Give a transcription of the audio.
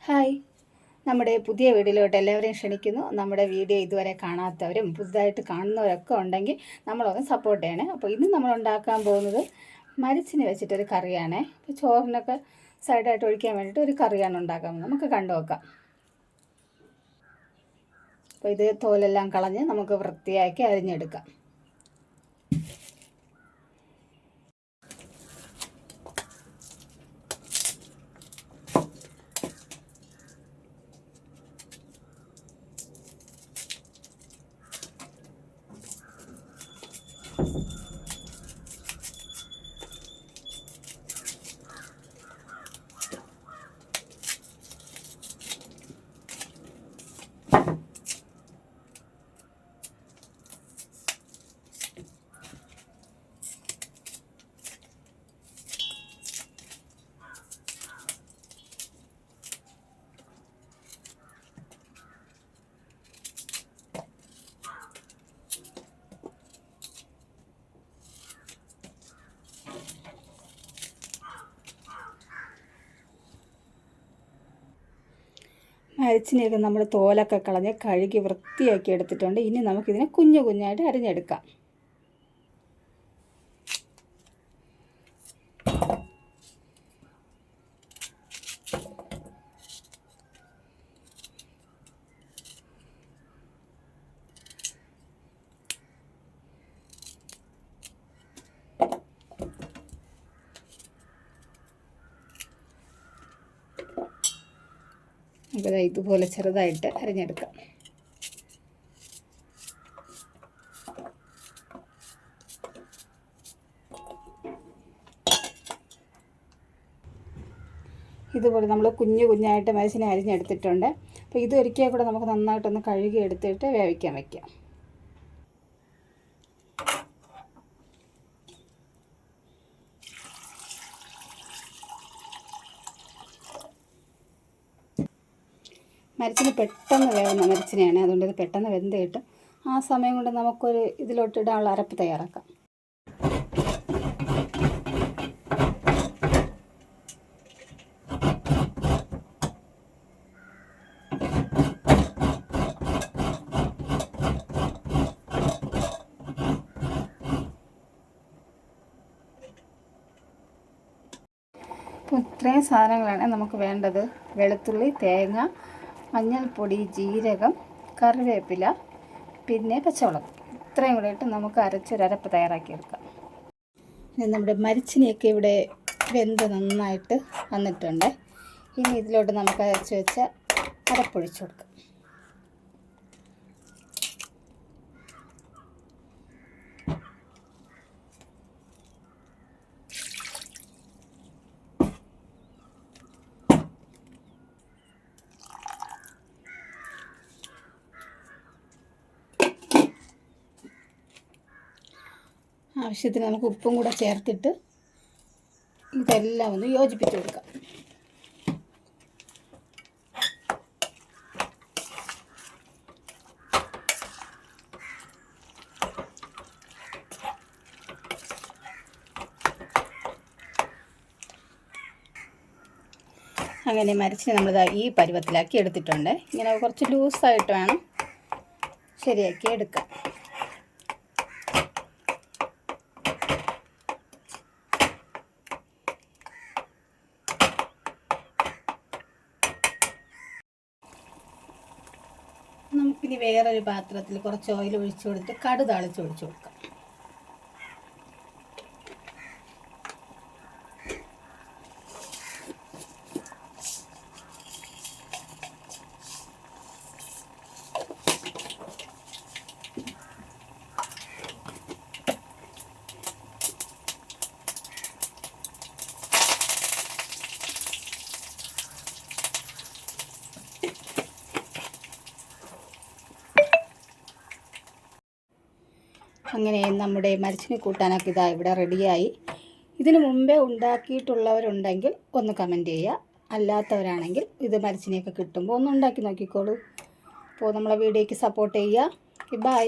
Hi, നമ്മുടെ പുതിയ വീഡിയോയിലോട്ട് എല്ലാവരെയും ക്ഷണിക്കുന്നു. നമ്മുടെ വീഡിയോ ഇതുവരെ കാണാത്തവരും പുതുതായിട്ട് കാണുന്നവരൊക്കെ ഉണ്ടെങ്കിൽ നമ്മളൊന്ന് സപ്പോർട്ട് ചെയ്യണേ. അപ്പോൾ ഇന്ന് നമ്മൾ ഉണ്ടാക്കാൻ പോകുന്നത് മരിച്ചിന് വെച്ചിട്ടൊരു കറിയാണ്. അപ്പോൾ ചോറിനൊക്കെ സൈഡായിട്ട് ഒഴിക്കാൻ വേണ്ടിയിട്ട് ഒരു കറിയാണ് ഉണ്ടാക്കാൻ പോകുന്നത്. നമുക്ക് കണ്ടു നോക്കാം. അപ്പോൾ ഇത് തോലെല്ലാം കളഞ്ഞ് നമുക്ക് വൃത്തിയാക്കി അരിഞ്ഞെടുക്കാം. മരിച്ചിനെയൊക്കെ നമ്മൾ തോലൊക്കെ കളഞ്ഞ് കഴുകി വൃത്തിയാക്കി എടുത്തിട്ടുണ്ട്. ഇനി നമുക്കിതിനെ കുഞ്ഞു കുഞ്ഞായിട്ട് അരിഞ്ഞെടുക്കാം. നമുക്കത് ഇതുപോലെ ചെറുതായിട്ട് അരിഞ്ഞെടുക്കാം. ഇതുപോലെ നമ്മൾ കുഞ്ഞു കുഞ്ഞായിട്ട് മരിച്ചിനെ അരിഞ്ഞെടുത്തിട്ടുണ്ട്. അപ്പോൾ ഇതൊരിക്കൽ കൂടെ നമുക്ക് നന്നായിട്ടൊന്ന് കഴുകി എടുത്തിട്ട് വേവിക്കാൻ വയ്ക്കാം. മരിച്ചിന് പെട്ടെന്ന് വേവുന്ന മരിച്ചിനെയാണ്, അതുകൊണ്ട് ഇത് പെട്ടെന്ന് വെന്ത് കിട്ടും. ആ സമയം കൊണ്ട് നമുക്കൊരു ഇതിലോട്ടിടാനുള്ള അരപ്പ് തയ്യാറാക്കാം. അപ്പോൾ ഇത്രയും സാധനങ്ങളാണ് നമുക്ക് വേണ്ടത്. വെളുത്തുള്ളി, തേങ്ങ, മഞ്ഞൾപ്പൊടി, ജീരകം, കറിവേപ്പില, പിന്നെ പച്ചമുളക്. ഇത്രയും കൂടെ ഇട്ട് നമുക്ക് അരച്ചൊരപ്പ് തയ്യാറാക്കിയെടുക്കാം. ഇനി നമ്മുടെ മരിച്ചിനെയൊക്കെ ഇവിടെ വെന്ത് നന്നായിട്ട് വന്നിട്ടുണ്ട്. ഇനി ഇതിലോട്ട് നമുക്ക് അരച്ച് വെച്ച അരപ്പൊഴിച്ച് കൊടുക്കാം. ആവശ്യത്തിന് നമുക്ക് ഉപ്പും കൂടെ ചേർത്തിട്ട് ഇതെല്ലാം ഒന്ന് യോജിപ്പിച്ച് കൊടുക്കാം. അങ്ങനെ മരിച്ചിനെ നമ്മളിതാ ഈ പരുവത്തിലാക്കി എടുത്തിട്ടുണ്ട്. ഇങ്ങനെ കുറച്ച് ലൂസായിട്ട് വേണം ശരിയാക്കി എടുക്കാം. നമുക്കിനി വേറൊരു പാത്രത്തിൽ കുറച്ച് ഓയിൽ ഒഴിച്ചു കൊടുത്ത് കടുക് താളിച്ച് ഒഴിച്ചു കൊടുക്കാം. അങ്ങനെ നമ്മുടെ മരിച്ചിനെ കൂട്ടാനൊക്കെ ഇതാ ഇവിടെ റെഡിയായി. ഇതിന് മുമ്പേ ഉണ്ടാക്കിയിട്ടുള്ളവരുണ്ടെങ്കിൽ ഒന്ന് കമൻറ്റ് ചെയ്യുക. അല്ലാത്തവരാണെങ്കിൽ ഇത് മരിച്ചിനെയൊക്കെ കിട്ടുമ്പോൾ ഒന്ന് ഉണ്ടാക്കി നോക്കിക്കോളൂ. അപ്പോൾ നമ്മളെ വീഡിയോയ്ക്ക് സപ്പോർട്ട് ചെയ്യുക. ബൈ.